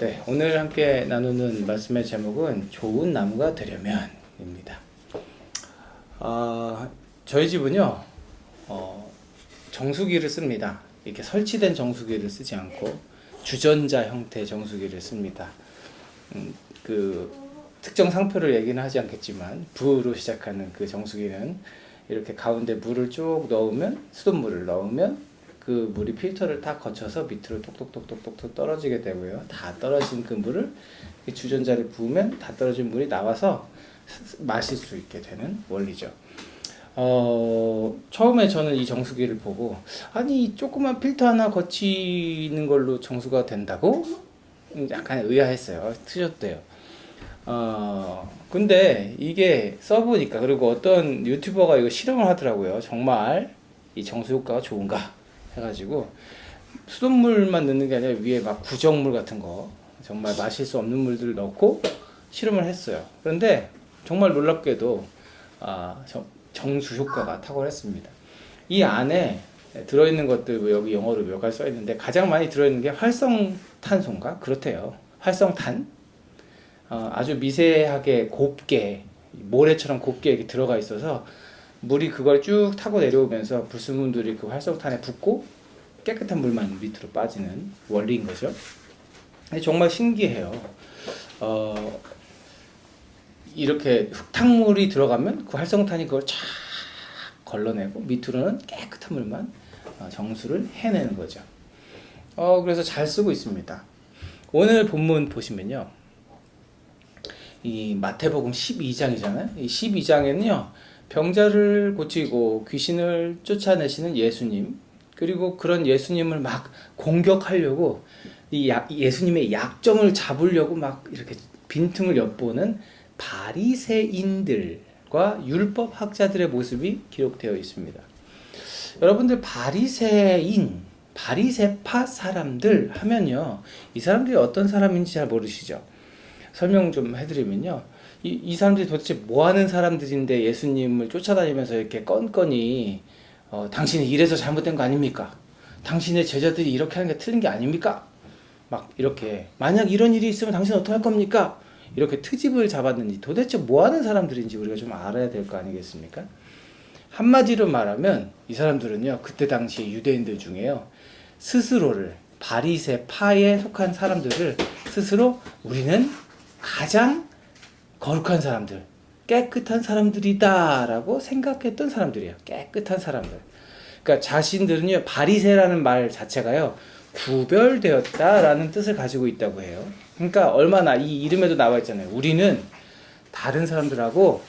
네, 오늘 함께 나누는 말씀의 제목은 좋은 나무가 되려면입니다. 저희 집은요, 정수기를 씁니다. 이렇게 설치된 정수기를 쓰지 않고 주전자 형태 정수기를 씁니다. 그 특정 상표를 얘기는 하지 않겠지만 부로 시작하는 그 정수기는 이렇게 가운데 물을 쭉 넣으면, 수돗물을 넣으면 그 물이 필터를 다 거쳐서 밑으로 똑똑똑똑똑 떨어지게 되고요. 다 떨어진 그 물을 주전자를 부으면 다 떨어진 물이 나와서 마실 수 있게 되는 원리죠. 처음에 저는 이 정수기를 보고, 아니 조그만 필터 하나 거치는 걸로 정수가 된다고? 약간 의아했어요. 틀렸대요. 근데 이게 써보니까, 그리고 어떤 유튜버가 이거 실험을 하더라고요. 정말 이 정수 효과가 좋은가 해가지고 수돗물만 넣는 게 아니라 위에 막 구정물 같은 거, 정말 마실 수 없는 물들을 넣고 실험을 했어요. 그런데 정말 놀랍게도 정수 효과가 탁월했습니다. 이 안에 들어있는 것들, 여기 영어로 몇 가지 써있는데 가장 많이 들어있는 게 활성탄소인가? 그렇대요. 활성탄. 아주 미세하게 곱게, 모래처럼 곱게 이렇게 들어가 있어서 물이 그걸 쭉 타고 내려오면서 불순물들이 그 활성탄에 붙고 깨끗한 물만 밑으로 빠지는 원리인 거죠. 정말 신기해요. 이렇게 흙탕물이 들어가면 그 활성탄이 그걸 쫙 걸러내고 밑으로는 깨끗한 물만 정수를 해내는 거죠. 그래서 잘 쓰고 있습니다. 오늘 본문 보시면요, 이 마태복음 12장이잖아요. 이 12장에는요, 병자를 고치고 귀신을 쫓아내시는 예수님, 그리고 그런 예수님을 막 공격하려고 예수님의 약점을 잡으려고 막 이렇게 빈틈을 엿보는 바리새인들과 율법학자들의 모습이 기록되어 있습니다. 여러분들, 바리새인, 바리새파 사람들 하면요, 이 사람들이 어떤 사람인지 잘 모르시죠? 설명 좀 해드리면요, 이 사람들이 도대체 뭐 하는 사람들인데 예수님을 쫓아다니면서 이렇게 건건이 당신이 이래서 잘못된 거 아닙니까? 당신의 제자들이 이렇게 하는 게 틀린 게 아닙니까? 막 이렇게, 만약 이런 일이 있으면 당신은 어떻게 할 겁니까? 이렇게 트집을 잡았는지, 도대체 뭐 하는 사람들인지 우리가 좀 알아야 될 거 아니겠습니까? 한마디로 말하면 이 사람들은요, 그때 당시 유대인들 중에요, 스스로를, 바리새파에 속한 사람들을 스스로 우리는 가장 거룩한 사람들, 깨끗한 사람들이다 라고 생각했던 사람들이에요. 깨끗한 사람들. 그러니까 자신들은요, 바리새라는 말 자체가요, 구별되었다 라는 뜻을 가지고 있다고 해요. 그러니까 얼마나, 이 이름에도 나와 있잖아요. 우리는 다른 사람들하고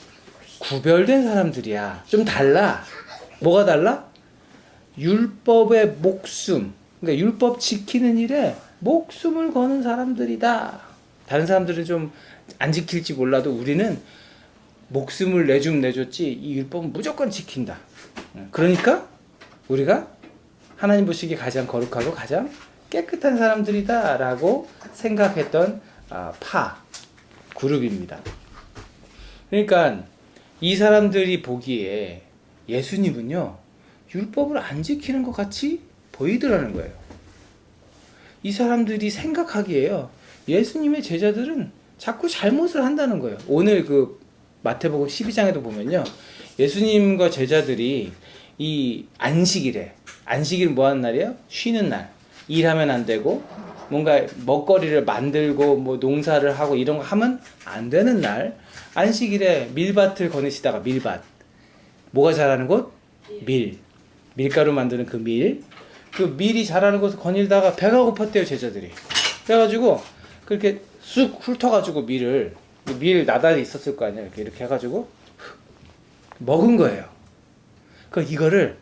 구별된 사람들이야. 좀 달라. 뭐가 달라? 율법의 목숨, 그러니까 율법 지키는 일에 목숨을 거는 사람들이다. 다른 사람들은 좀 안 지킬지 몰라도 우리는 목숨을 내줬지 이 율법은 무조건 지킨다. 그러니까 우리가 하나님 보시기에 가장 거룩하고 가장 깨끗한 사람들이다 라고 생각했던 그룹입니다. 그러니까 이 사람들이 보기에 예수님은요, 율법을 안 지키는 것 같이 보이더라는 거예요. 이 사람들이 생각하기에요, 예수님의 제자들은 자꾸 잘못을 한다는 거예요. 오늘 그 마태복음 12장에도 보면요, 예수님과 제자들이 이 안식일에, 안식일은 뭐 하는 날이에요? 쉬는 날. 일하면 안 되고 뭔가 먹거리를 만들고 뭐 농사를 하고 이런 거 하면 안 되는 날, 안식일에 밀밭을 거니시다가, 밀밭, 뭐가 자라는 곳? 밀가루 만드는 그 밀이 자라는 곳을 거닐다가 배가 고팠대요, 제자들이. 그래가지고 그렇게 쑥 훑어가지고 밀 나달이 있었을 거 아니야. 이렇게 해가지고 먹은 거예요. 이거를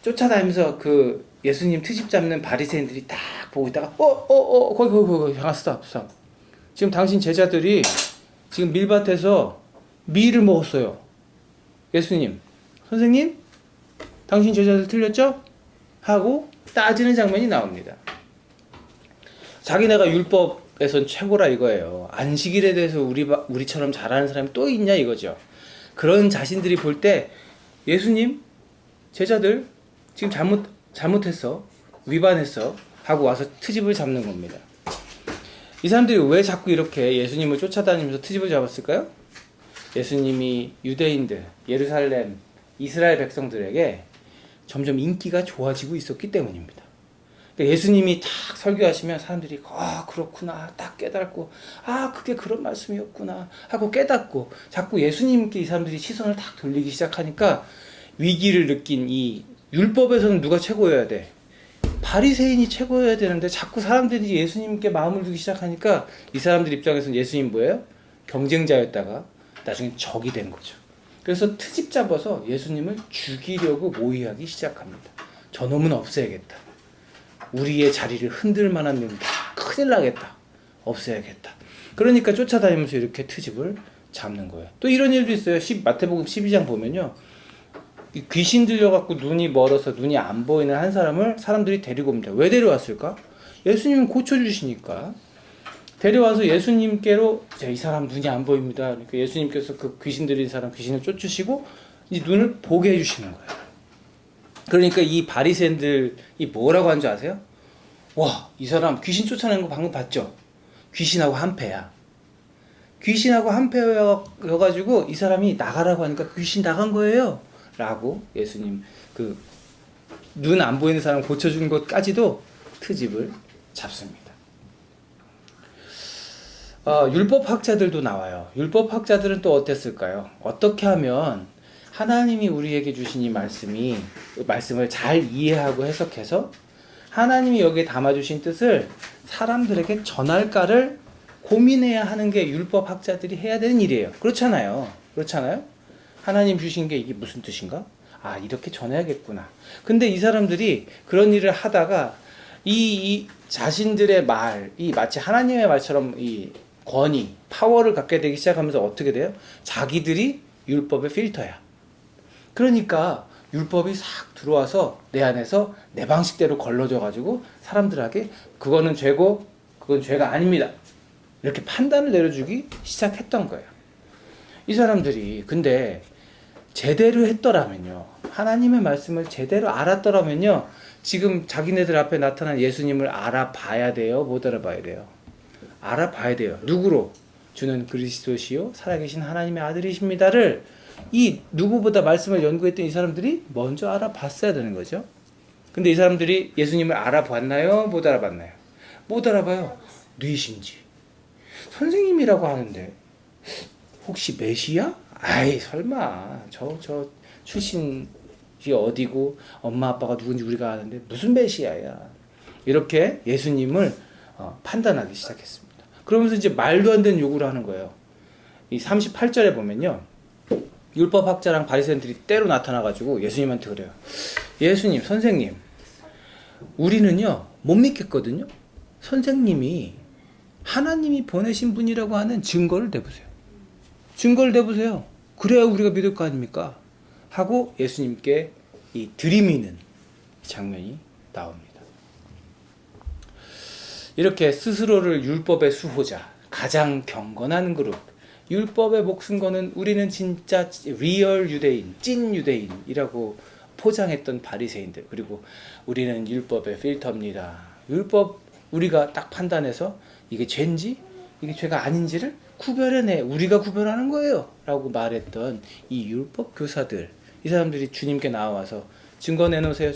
쫓아다니면서 그 예수님 트집 잡는 바리새인들이 딱 보고 있다가 거기 잠깐 스탑. 지금 당신 제자들이 지금 밀밭에서 밀을 먹었어요. 예수님, 선생님, 당신 제자들 틀렸죠? 하고 따지는 장면이 나옵니다. 자기네가 율법에선 최고라 이거예요. 안식일에 대해서 우리처럼 잘하는 사람이 또 있냐 이거죠. 그런 자신들이 볼 때 예수님, 제자들 지금 잘못했어, 위반했어 하고 와서 트집을 잡는 겁니다. 이 사람들이 왜 자꾸 이렇게 예수님을 쫓아다니면서 트집을 잡았을까요? 예수님이 유대인들, 예루살렘, 이스라엘 백성들에게 점점 인기가 좋아지고 있었기 때문입니다. 그러니까 예수님이 탁 설교하시면 사람들이 그렇구나 딱 깨닫고 그게 그런 말씀이었구나 하고 깨닫고 자꾸 예수님께 이 사람들이 시선을 탁 돌리기 시작하니까 위기를 느낀 이 율법에서는 누가 최고여야 돼? 바리새인이 최고여야 되는데 자꾸 사람들이 예수님께 마음을 두기 시작하니까 이 사람들 입장에서는 예수님 뭐예요? 경쟁자였다가 나중에 적이 된 거죠. 그래서 트집 잡아서 예수님을 죽이려고 모의하기 시작합니다. 저놈은 없애야겠다. 우리의 자리를 흔들 만한 놈이다. 큰일 나겠다. 없애야겠다. 그러니까 쫓아다니면서 이렇게 트집을 잡는 거예요. 또 이런 일도 있어요. 마태복음 12장 보면요. 귀신 들려갖고 눈이 멀어서 눈이 안 보이는 한 사람을 사람들이 데리고 옵니다. 왜 데려왔을까? 예수님은 고쳐주시니까. 데려와서 예수님께로 이 사람 눈이 안 보입니다. 그러니까 예수님께서 그 귀신 들린 사람 귀신을 쫓으시고 이 눈을 보게 해주시는 거예요. 그러니까 이 바리새인들이 뭐라고 한 줄 아세요? 와, 이 사람 귀신 쫓아내는 거 방금 봤죠? 귀신하고 한패야. 귀신하고 한패여가지고 이 사람이 나가라고 하니까 귀신 나간 거예요. 라고 예수님 그 눈 안 보이는 사람 고쳐준 것까지도 트집을 잡습니다. 율법학자들도 나와요. 율법학자들은 또 어땠을까요? 어떻게 하면 하나님이 우리에게 주신 이 말씀을 잘 이해하고 해석해서 하나님이 여기에 담아주신 뜻을 사람들에게 전할까를 고민해야 하는 게 율법학자들이 해야 되는 일이에요. 그렇잖아요. 하나님 주신 게 이게 무슨 뜻인가? 이렇게 전해야겠구나. 근데 이 사람들이 그런 일을 하다가 이 자신들의 이 마치 하나님의 말처럼 이 권위, 파워를 갖게 되기 시작하면서 어떻게 돼요? 자기들이 율법의 필터야. 그러니까 율법이 싹 들어와서 내 안에서 내 방식대로 걸러져가지고 사람들에게 그거는 죄고 그건 죄가 아닙니다. 이렇게 판단을 내려주기 시작했던 거예요. 이 사람들이 근데 제대로 했더라면요. 하나님의 말씀을 제대로 알았더라면요. 지금 자기네들 앞에 나타난 예수님을 알아봐야 돼요? 못 알아봐야 돼요? 알아봐야 돼요. 누구로? 주는 그리스도시요 살아계신 하나님의 아들이십니다를 이 누구보다 말씀을 연구했던 이 사람들이 먼저 알아봤어야 되는 거죠. 근데 이 사람들이 예수님을 알아봤나요? 못 알아봤나요? 못 알아봐요. 뉘신지. 선생님이라고 하는데 혹시 메시아? 설마 저 출신이 어디고 엄마 아빠가 누군지 우리가 아는데 무슨 메시아야. 이렇게 예수님을 판단하기 시작했습니다. 그러면서 이제 말도 안 되는 요구를 하는 거예요. 이 38절에 보면요. 율법학자랑 바리새인들이 때로 나타나가지고 예수님한테 그래요. 예수님, 선생님, 우리는요 못 믿겠거든요. 선생님이 하나님이 보내신 분이라고 하는 증거를 대보세요. 증거를 대보세요. 그래야 우리가 믿을 거 아닙니까? 하고 예수님께 이 들이미는 장면이 나옵니다. 이렇게 스스로를 율법의 수호자, 가장 경건한 그룹, 율법에 목숨 거는 우리는 진짜 리얼 유대인, 찐 유대인이라고 포장했던 바리새인들, 그리고 우리는 율법의 필터입니다. 율법 우리가 딱 판단해서 이게 죄인지 이게 죄가 아닌지를 구별해내 우리가 구별하는 거예요 라고 말했던 이 율법 교사들, 이 사람들이 주님께 나와서 증거 내놓으세요.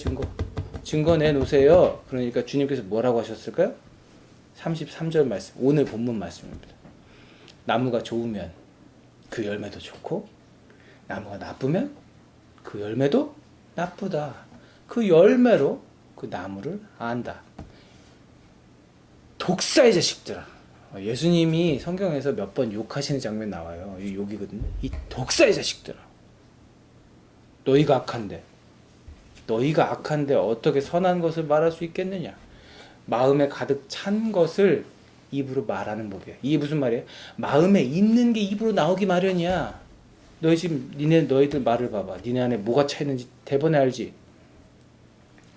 증거 내놓으세요. 그러니까 주님께서 뭐라고 하셨을까요? 33절 말씀, 오늘 본문 말씀입니다. 나무가 좋으면 그 열매도 좋고 나무가 나쁘면 그 열매도 나쁘다. 그 열매로 그 나무를 안다. 독사의 자식들아. 예수님이 성경에서 몇 번 욕하시는 장면 나와요. 이 욕이거든요. 이 독사의 자식들아. 너희가 악한데 어떻게 선한 것을 말할 수 있겠느냐. 마음에 가득 찬 것을 입으로 말하는 법이야. 이게 무슨 말이에요? 마음에 있는 게 입으로 나오기 마련이야. 너희 지금 너희들 말을 봐봐. 니네 안에 뭐가 차 있는지 대번에 알지?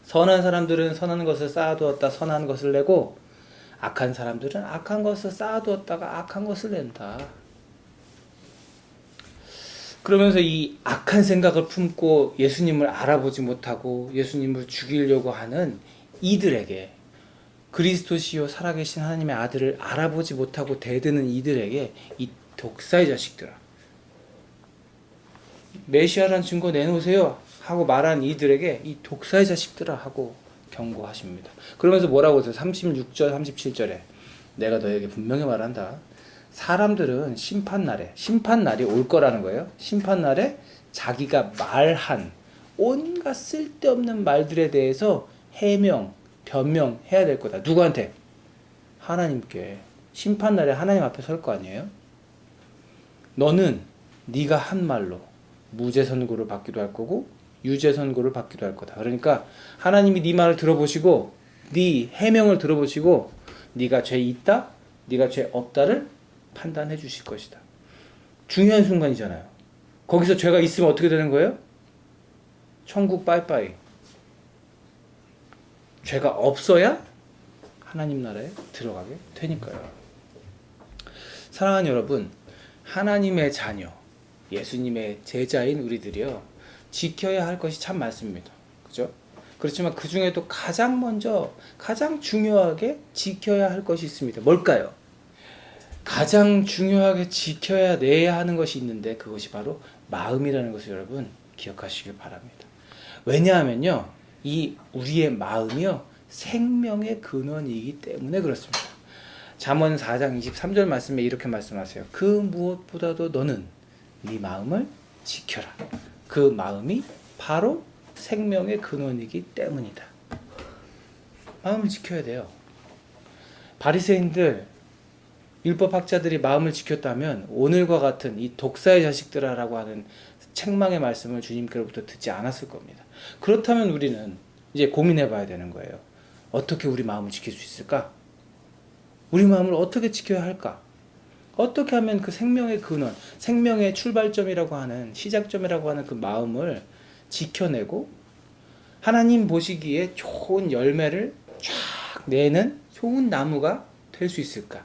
선한 사람들은 선한 것을 쌓아두었다 선한 것을 내고, 악한 사람들은 악한 것을 쌓아두었다가 악한 것을 낸다. 그러면서 이 악한 생각을 품고 예수님을 알아보지 못하고 예수님을 죽이려고 하는 이들에게 그리스도시요 살아계신 하나님의 아들을 알아보지 못하고 대드는 이들에게 이 독사의 자식들아, 메시아라는 증거 내놓으세요 하고 말한 이들에게 이 독사의 자식들아 하고 경고하십니다. 그러면서 뭐라고 하세요? 36절 37절에 내가 너에게 분명히 말한다. 사람들은 심판날이 올 거라는 거예요. 심판날에 자기가 말한 온갖 쓸데없는 말들에 대해서 해명, 변명해야 될 거다. 누구한테? 하나님께. 심판날에 하나님 앞에 설 거 아니에요? 너는 네가 한 말로 무죄 선고를 받기도 할 거고 유죄 선고를 받기도 할 거다. 그러니까 하나님이 네 말을 들어보시고 네 해명을 들어보시고 네가 죄 있다, 네가 죄 없다를 판단해 주실 것이다. 중요한 순간이잖아요. 거기서 죄가 있으면 어떻게 되는 거예요? 천국 빠이빠이. 죄가 없어야 하나님 나라에 들어가게 되니까요. 사랑하는 여러분, 하나님의 자녀, 예수님의 제자인 우리들이요, 지켜야 할 것이 참 많습니다. 그죠? 그렇지만 그 중에도 가장 먼저, 가장 중요하게 지켜야 할 것이 있습니다. 뭘까요? 가장 중요하게 지켜야 내야 하는 것이 있는데 그것이 바로 마음이라는 것을 여러분 기억하시길 바랍니다. 왜냐하면요, 이 우리의 마음이요, 생명의 근원이기 때문에 그렇습니다. 잠언 4장 23절 말씀에 이렇게 말씀하세요. 그 무엇보다도 너는 네 마음을 지켜라. 그 마음이 바로 생명의 근원이기 때문이다. 마음을 지켜야 돼요. 바리새인들, 율법학자들이 마음을 지켰다면 오늘과 같은 이 독사의 자식들아라고 하는 책망의 말씀을 주님께로부터 듣지 않았을 겁니다. 그렇다면 우리는 이제 고민해 봐야 되는 거예요. 어떻게 우리 마음을 지킬 수 있을까? 우리 마음을 어떻게 지켜야 할까? 어떻게 하면 그 생명의 근원, 생명의 출발점이라고 하는, 시작점이라고 하는 그 마음을 지켜내고 하나님 보시기에 좋은 열매를 쫙 내는 좋은 나무가 될 수 있을까?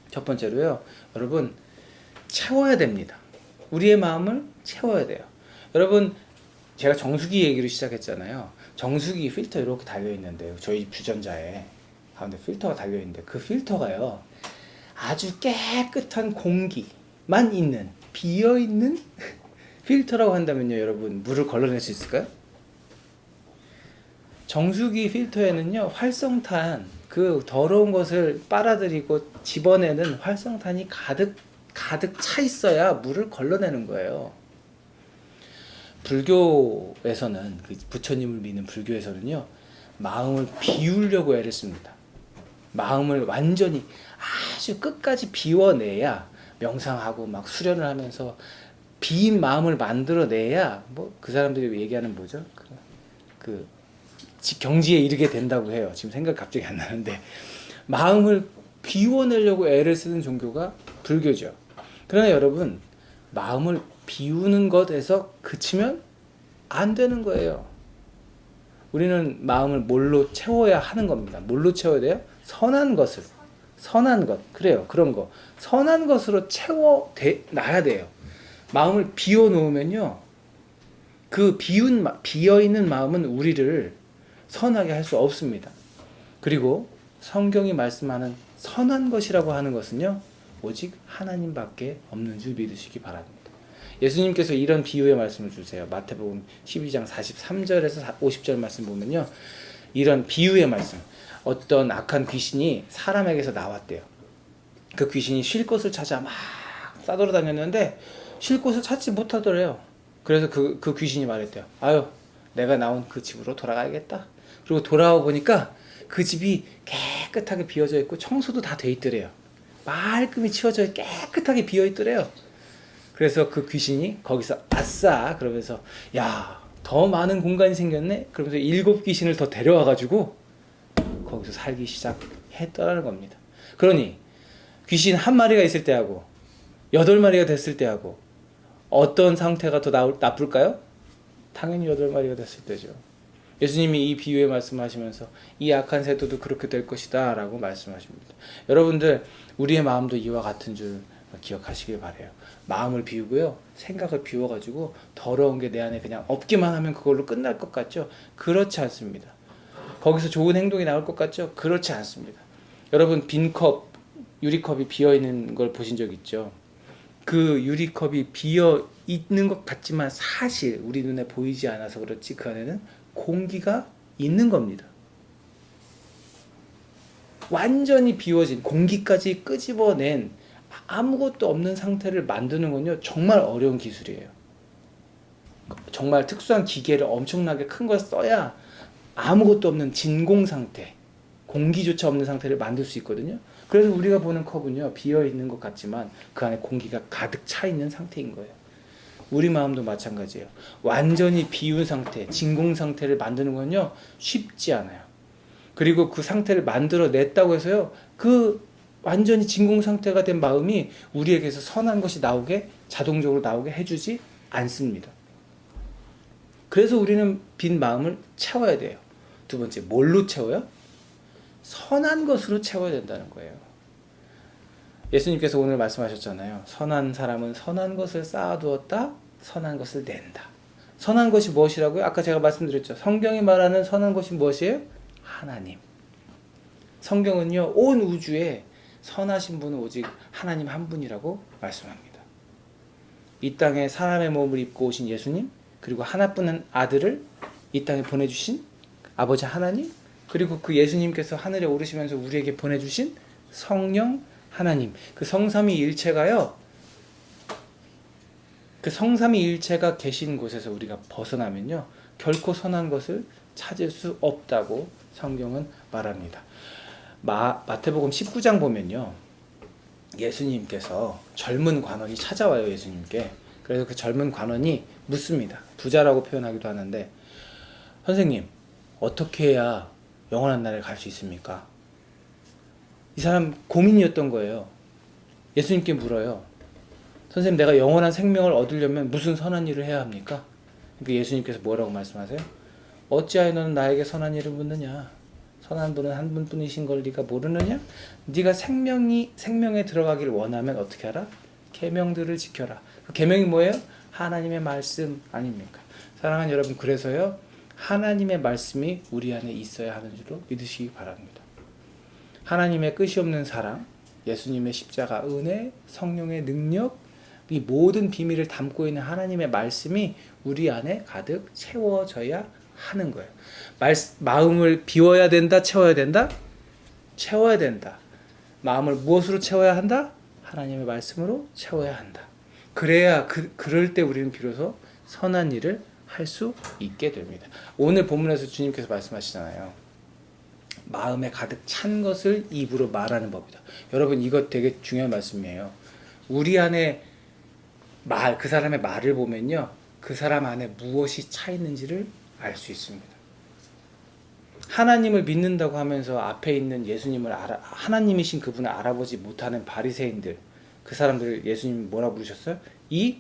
첫 번째로요, 여러분, 채워야 됩니다. 우리의 마음을 채워야 돼요. 여러분, 제가 정수기 얘기로 시작했잖아요. 정수기 필터 이렇게 달려있는데요. 저희 주전자에 가운데 필터가 달려있는데 그 필터가요, 아주 깨끗한 공기만 있는, 비어있는 필터라고 한다면요, 여러분, 물을 걸러낼 수 있을까요? 정수기 필터에는요, 활성탄, 그 더러운 것을 빨아들이고 집어내는 활성탄이 가득 차 있어야 물을 걸러내는 거예요. 불교에서는, 그 부처님을 믿는 불교에서는요, 마음을 비우려고 애를 씁니다. 마음을 완전히 아주 끝까지 비워내야, 명상하고 막 수련을 하면서 비인 마음을 만들어내야, 뭐 그 사람들이 얘기하는 뭐죠? 그 경지에 이르게 된다고 해요. 지금 생각 갑자기 안 나는데, 마음을 비워내려고 애를 쓰는 종교가 불교죠. 그러나 여러분, 마음을 비우는 것에서 그치면 안 되는 거예요. 우리는 마음을 뭘로 채워야 하는 겁니다. 뭘로 채워야 돼요? 선한 것을. 선한 것. 그래요. 그런 거. 선한 것으로 채워놔야 돼요. 마음을 비워놓으면요, 그 비어있는 마음은 우리를 선하게 할 수 없습니다. 그리고 성경이 말씀하는 선한 것이라고 하는 것은요, 오직 하나님밖에 없는 줄 믿으시기 바랍니다. 예수님께서 이런 비유의 말씀을 주세요. 마태복음 12장 43절에서 50절 말씀 보면요, 이런 비유의 말씀, 어떤 악한 귀신이 사람에게서 나왔대요. 그 귀신이 쉴 곳을 찾아 막 싸돌아다녔는데 쉴 곳을 찾지 못하더래요. 그래서 그 귀신이 말했대요. 아유, 내가 나온 그 집으로 돌아가야겠다. 그리고 돌아와 보니까 그 집이 깨끗하게 비어져 있고 청소도 다 돼 있더래요. 말끔히 치워져 깨끗하게 비어 있더래요. 그래서 그 귀신이 거기서 아싸 그러면서, 야, 더 많은 공간이 생겼네. 그러면서 7 귀신을 더 데려와 가지고 거기서 살기 시작했다는 겁니다. 그러니 귀신 한 마리가 있을 때하고 8마리가 됐을 때하고 어떤 상태가 더 나쁠까요? 당연히 8마리가 됐을 때죠. 예수님이 이 비유의 말씀하시면서 이 악한 세도도 그렇게 될 것이다 라고 말씀하십니다. 여러분들, 우리의 마음도 이와 같은 줄 기억하시길 바래요. 마음을 비우고요, 생각을 비워가지고 더러운 게 내 안에 그냥 없기만 하면 그걸로 끝날 것 같죠? 그렇지 않습니다. 거기서 좋은 행동이 나올 것 같죠? 그렇지 않습니다. 여러분 빈 컵, 유리컵이 비어 있는 걸 보신 적 있죠? 그 유리컵이 비어 있는 것 같지만 사실 우리 눈에 보이지 않아서 그렇지 그 안에는 공기가 있는 겁니다. 완전히 비워진 공기까지 끄집어낸 아무것도 없는 상태를 만드는 건요 정말 어려운 기술이에요. 정말 특수한 기계를 엄청나게 큰 걸 써야 아무것도 없는 진공 상태, 공기조차 없는 상태를 만들 수 있거든요. 그래서 우리가 보는 컵은요 비어 있는 것 같지만 그 안에 공기가 가득 차 있는 상태인 거예요. 우리 마음도 마찬가지예요. 완전히 비운 상태, 진공 상태를 만드는 건요 쉽지 않아요. 그리고 그 상태를 만들어냈다고 해서요 그 완전히 진공 상태가 된 마음이 우리에게서 선한 것이 나오게 자동적으로 나오게 해주지 않습니다. 그래서 우리는 빈 마음을 채워야 돼요. 두 번째, 뭘로 채워요? 선한 것으로 채워야 된다는 거예요. 예수님께서 오늘 말씀하셨잖아요. 선한 사람은 선한 것을 쌓아두었다, 선한 것을 낸다. 선한 것이 무엇이라고요? 아까 제가 말씀드렸죠. 성경이 말하는 선한 것이 무엇이에요? 하나님. 성경은요, 온 우주에 선하신 분은 오직 하나님 한 분이라고 말씀합니다. 이 땅에 사람의 몸을 입고 오신 예수님, 그리고 하나뿐인 아들을 이 땅에 보내주신 아버지 하나님, 그리고 그 예수님께서 하늘에 오르시면서 우리에게 보내주신 성령 하나님, 그 성삼위일체가요, 그 성삼위일체가 계신 곳에서 우리가 벗어나면요 결코 선한 것을 찾을 수 없다고 성경은 말합니다. 마태복음 19장 보면요 예수님께서 젊은 관원이 찾아와요. 예수님께. 그래서 그 젊은 관원이 묻습니다. 부자라고 표현하기도 하는데, 선생님 어떻게 해야 영원한 나라에 갈 수 있습니까? 이 사람 고민이었던 거예요. 예수님께 물어요. 선생님, 내가 영원한 생명을 얻으려면 무슨 선한 일을 해야 합니까? 그러니까 예수님께서 뭐라고 말씀하세요? 어찌하여 너는 나에게 선한 일을 묻느냐? 선한 분은 한 분뿐이신 걸 네가 모르느냐? 네가 생명에 들어가기를 원하면 어떻게 하라? 계명들을 지켜라. 그 계명이 뭐예요? 하나님의 말씀 아닙니까? 사랑하는 여러분, 그래서요 하나님의 말씀이 우리 안에 있어야 하는 줄로 믿으시기 바랍니다. 하나님의 끝이 없는 사랑, 예수님의 십자가, 은혜, 성령의 능력, 이 모든 비밀을 담고 있는 하나님의 말씀이 우리 안에 가득 채워져야 하는 거예요. 마음을 비워야 된다, 채워야 된다? 채워야 된다. 마음을 무엇으로 채워야 한다? 하나님의 말씀으로 채워야 한다. 그래야 그럴 때 우리는 비로소 선한 일을 할 수 있게 됩니다. 오늘 본문에서 주님께서 말씀하시잖아요. 마음에 가득 찬 것을 입으로 말하는 법이다. 여러분, 이거 되게 중요한 말씀이에요. 우리 안에 그 사람의 말을 보면요, 그 사람 안에 무엇이 차 있는지를 알 수 있습니다. 하나님을 믿는다고 하면서 앞에 있는 예수님을 하나님이신 그분을 알아보지 못하는 바리새인들, 그 사람들을 예수님이 뭐라고 부르셨어요? 이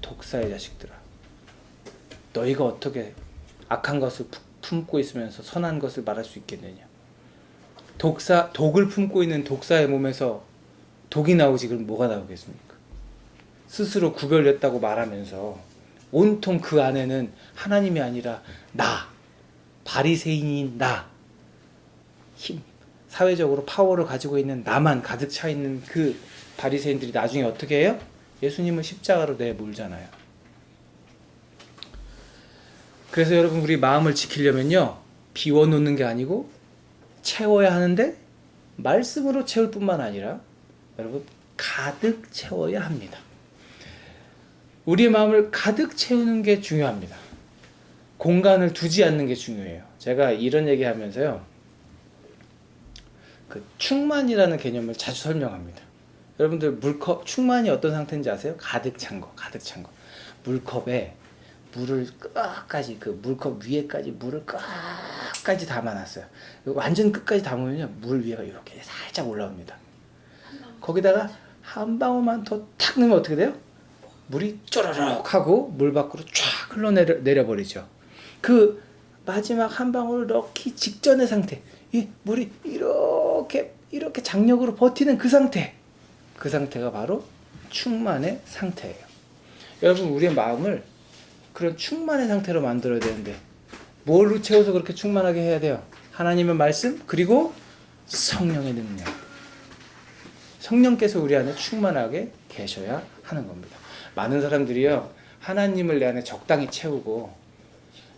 독사의 자식들아, 너희가 어떻게 악한 것을 품고 있으면서 선한 것을 말할 수 있겠느냐? 독을 품고 있는 독사의 몸에서 독이 나오지 그럼 뭐가 나오겠습니까? 스스로 구별됐다고 말하면서 온통 그 안에는 하나님이 아니라 바리새인인 사회적으로 파워를 가지고 있는 나만 가득 차 있는 그 바리새인들이 나중에 어떻게 해요? 예수님을 십자가로 내몰잖아요. 그래서 여러분, 우리 마음을 지키려면요, 비워놓는 게 아니고 채워야 하는데, 말씀으로 채울 뿐만 아니라 여러분 가득 채워야 합니다. 우리의 마음을 가득 채우는 게 중요합니다. 공간을 두지 않는 게 중요해요. 제가 이런 얘기 하면서요, 그 충만이라는 개념을 자주 설명합니다. 여러분들 충만이 어떤 상태인지 아세요? 가득 찬 거. 물컵에 물을 끝까지, 그 물컵 위에까지 물을 끝까지 담아놨어요. 완전 끝까지 담으면요, 물 위에가 이렇게 살짝 올라옵니다. 거기다가 한 방울만 더 탁 넣으면 어떻게 돼요? 물이 쪼르륵 하고 물 밖으로 쫙 흘러내려버리죠. 그 마지막 한 방울을 넣기 직전의 상태, 이 물이 이렇게 장력으로 버티는 그 상태가 바로 충만의 상태예요. 여러분, 우리의 마음을 그런 충만의 상태로 만들어야 되는데 뭘로 채워서 그렇게 충만하게 해야 돼요? 하나님의 말씀 그리고 성령의 능력. 성령께서 우리 안에 충만하게 계셔야 하는 겁니다. 많은 사람들이요, 하나님을 내 안에 적당히 채우고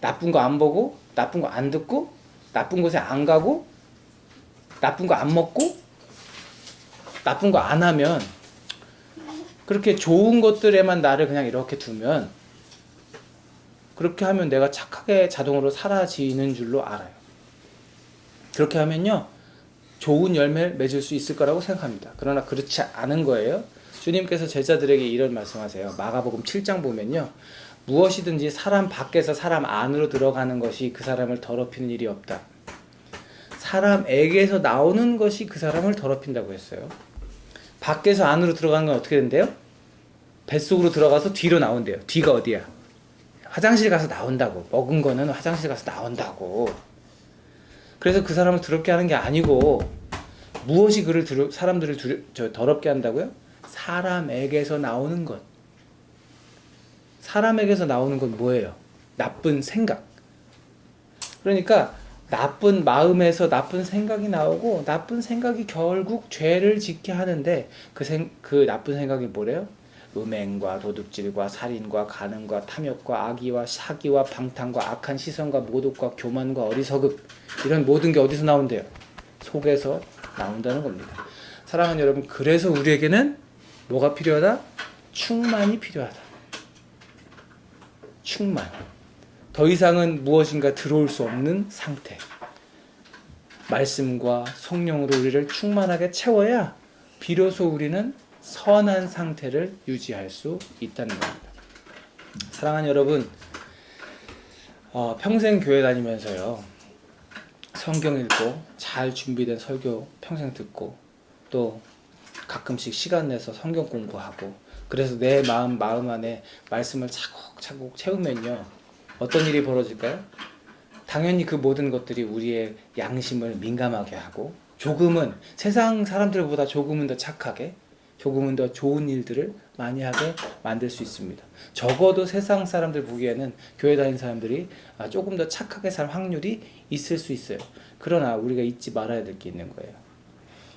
나쁜 거 안 보고 나쁜 거 안 듣고 나쁜 곳에 안 가고 나쁜 거 안 먹고 나쁜 거 안 하면, 그렇게 좋은 것들에만 나를 그냥 이렇게 두면, 그렇게 하면 내가 착하게 자동으로 사라지는 줄로 알아요. 그렇게 하면요, 좋은 열매를 맺을 수 있을 거라고 생각합니다. 그러나 그렇지 않은 거예요. 주님께서 제자들에게 이런 말씀하세요. 마가복음 7장 보면요, 무엇이든지 사람 밖에서 사람 안으로 들어가는 것이 그 사람을 더럽히는 일이 없다. 사람에게서 나오는 것이 그 사람을 더럽힌다고 했어요. 밖에서 안으로 들어가는 건 어떻게 된대요? 뱃속으로 들어가서 뒤로 나온대요. 뒤가 어디야? 화장실 가서 나온다고. 먹은 거는 화장실 가서 나온다고. 그래서 그 사람을 더럽게 하는 게 아니고, 무엇이 사람들을 더럽게 한다고요? 사람에게서 나오는 것. 사람에게서 나오는 건 뭐예요? 나쁜 생각. 그러니까 나쁜 마음에서 나쁜 생각이 나오고, 나쁜 생각이 결국 죄를 짓게 하는데, 그 나쁜 생각이 뭐래요? 음행과 도둑질과 살인과 간음과 탐욕과 악의와 사기와 방탕과 악한 시선과 모독과 교만과 어리석음, 이런 모든 게 어디서 나온대요? 속에서 나온다는 겁니다. 사랑하는 여러분, 그래서 우리에게는 뭐가 필요하다? 충만이 필요하다. 충만. 더 이상은 무엇인가 들어올 수 없는 상태. 말씀과 성령으로 우리를 충만하게 채워야 비로소 우리는 선한 상태를 유지할 수 있다는 겁니다. 사랑하는 여러분, 평생 교회 다니면서요, 성경 읽고 잘 준비된 설교 평생 듣고, 또 가끔씩 시간 내서 성경 공부하고, 그래서 내 마음 안에 말씀을 차곡차곡 채우면요, 어떤 일이 벌어질까요? 당연히 그 모든 것들이 우리의 양심을 민감하게 하고, 조금은 세상 사람들보다 조금은 더 착하게, 조금은 더 좋은 일들을 많이 하게 만들 수 있습니다. 적어도 세상 사람들 보기에는 교회 다니는 사람들이 조금 더 착하게 살 확률이 있을 수 있어요. 그러나 우리가 잊지 말아야 될 게 있는 거예요.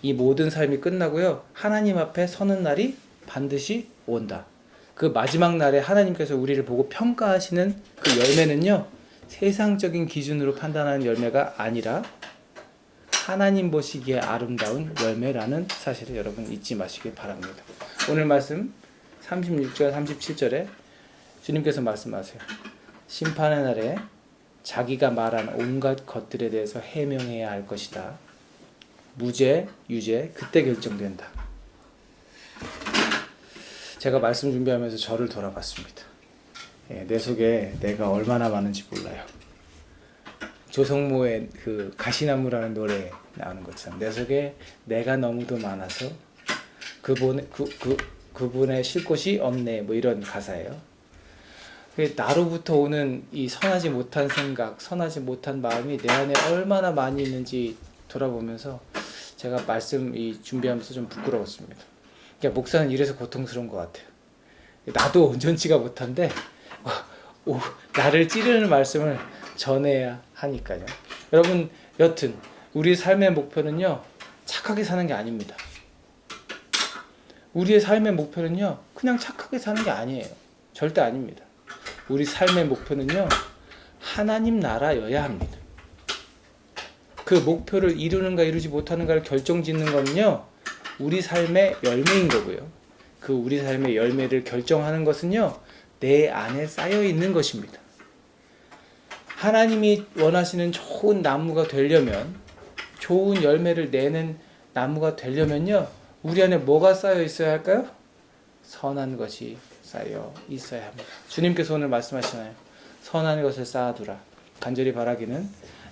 이 모든 삶이 끝나고요, 하나님 앞에 서는 날이 반드시 온다. 그 마지막 날에 하나님께서 우리를 보고 평가하시는 그 열매는요, 세상적인 기준으로 판단하는 열매가 아니라 하나님 보시기에 아름다운 열매라는 사실을 여러분 잊지 마시길 바랍니다. 오늘 말씀 36절 37절에 주님께서 말씀하세요. 심판의 날에 자기가 말한 온갖 것들에 대해서 해명해야 할 것이다. 무죄, 유죄, 그때 결정된다. 제가 말씀 준비하면서 저를 돌아봤습니다. 내 속에 내가 얼마나 많은지 몰라요. 조성모의 그 가시나무라는 노래 나오는 것처럼 내 속에 내가 너무도 많아서 그분의 쉴 곳이 없네, 뭐 이런 가사예요. 나로부터 오는 이 선하지 못한 생각, 선하지 못한 마음이 내 안에 얼마나 많이 있는지 돌아보면서 제가 말씀 준비하면서 좀 부끄러웠습니다. 그러니까 목사는 이래서 고통스러운 것 같아요. 나도 온전치가 못한데 나를 찌르는 말씀을 전해야 하니까요. 여러분, 여튼 우리 삶의 목표는요, 착하게 사는 게 아닙니다. 우리의 삶의 목표는요, 그냥 착하게 사는 게 아니에요. 절대 아닙니다. 우리 삶의 목표는요, 하나님 나라여야 합니다. 그 목표를 이루는가 이루지 못하는가를 결정짓는 거는요, 우리 삶의 열매인 거고요. 그 우리 삶의 열매를 결정하는 것은요, 내 안에 쌓여 있는 것입니다. 하나님이 원하시는 좋은 나무가 되려면, 좋은 열매를 내는 나무가 되려면요, 우리 안에 뭐가 쌓여 있어야 할까요? 선한 것이 쌓여 있어야 합니다. 주님께서 오늘 말씀하시나요? 선한 것을 쌓아두라. 간절히 바라기는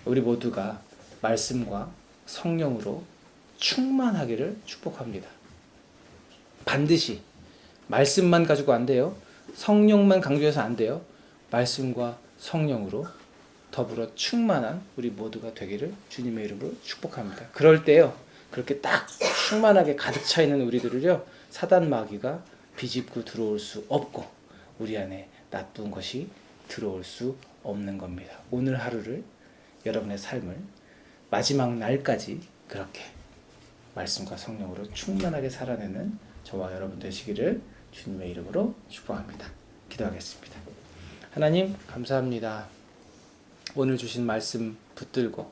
우리 모두가 말씀과 성령으로 충만하기를 축복합니다. 반드시 말씀만 가지고 안 돼요. 성령만 강조해서 안 돼요. 말씀과 성령으로 더불어 충만한 우리 모두가 되기를 주님의 이름으로 축복합니다. 그럴 때요, 그렇게 딱 충만하게 가득 차 있는 우리들을요, 사단 마귀가 비집고 들어올 수 없고, 우리 안에 나쁜 것이 들어올 수 없는 겁니다. 오늘 하루를, 여러분의 삶을 마지막 날까지 그렇게 말씀과 성령으로 충만하게 살아내는 저와 여러분 되시기를 주님의 이름으로 축복합니다. 기도하겠습니다. 하나님 감사합니다. 오늘 주신 말씀 붙들고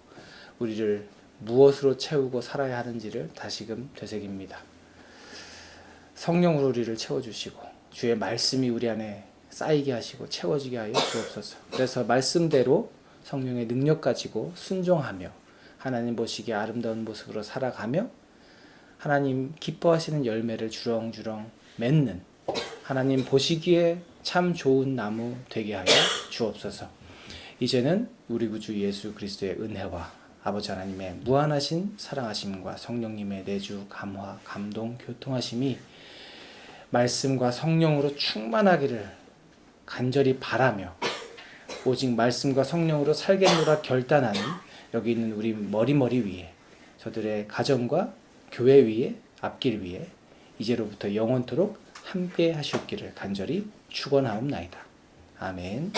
우리를 무엇으로 채우고 살아야 하는지를 다시금 되새깁니다. 성령으로 우리를 채워주시고 주의 말씀이 우리 안에 쌓이게 하시고 채워지게 하여 주옵소서. 그래서 말씀대로 성령의 능력 가지고 순종하며 하나님 보시기에 아름다운 모습으로 살아가며 하나님 기뻐하시는 열매를 주렁주렁 맺는 하나님 보시기에 참 좋은 나무 되게 하여 주옵소서. 이제는 우리 구주 예수 그리스도의 은혜와 아버지 하나님의 무한하신 사랑하심과 성령님의 내주 감화 감동 교통하심이 말씀과 성령으로 충만하기를 간절히 바라며 오직 말씀과 성령으로 살겠노라 결단하는 여기 있는 우리 머리 위에 저들의 가정과 교회 위에 앞길 위에 이제로부터 영원토록 함께 하셨기를 간절히 축원하옵나이다. 아멘.